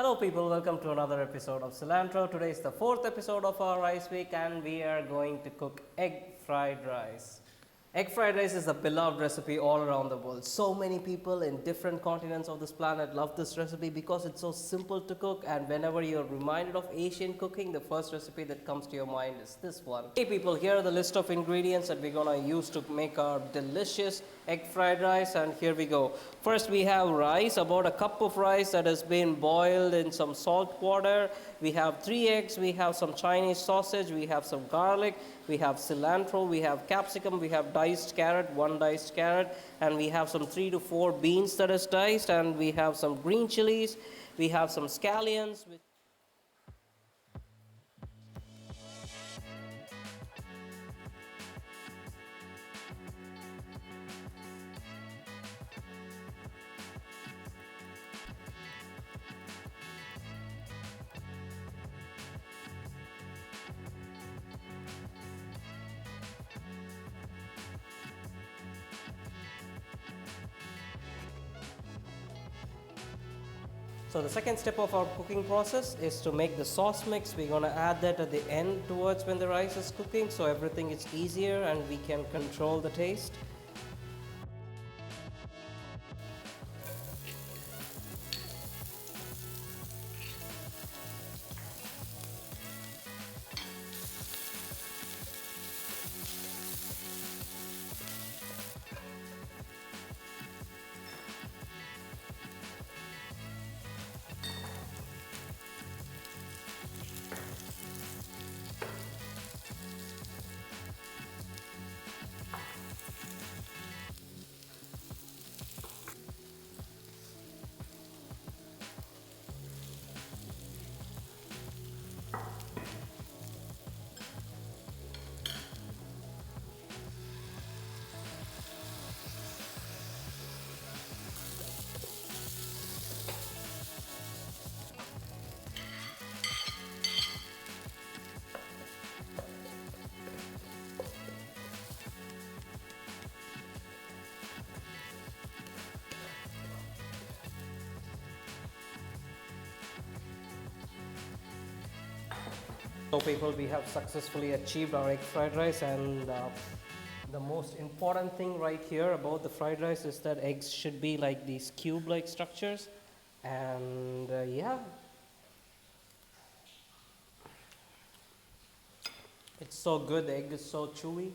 Hello people, welcome to another episode of Cilantro. Today is the 4th episode of our rice week and we are going to cook egg fried rice. Egg fried rice is a beloved recipe all around the world. So many people in different continents of this planet love this recipe because it's so simple to cook, and whenever you're reminded of Asian cooking, the first recipe that comes to your mind is this one. Hey people, here are the list of ingredients that we're gonna use to make our delicious egg fried rice, and here we go. First we have rice, about a cup of rice that has been boiled in some salt water. We have 3 eggs, we have some Chinese sausage, we have some garlic, we have cilantro, we have capsicum, we have diced carrot, 1 diced carrot, and we have some 3 to 4 beans that is diced, and we have some green chilies, we have some scallions. So the second step of our cooking process is to make the sauce mix. We're going to add that at the end towards when the rice is cooking, so everything is easier and we can control the taste. So people, we have successfully achieved our egg fried rice, and the most important thing right here about the fried rice is that eggs should be like these cube-like structures, and yeah, it's so good. The egg is so chewy.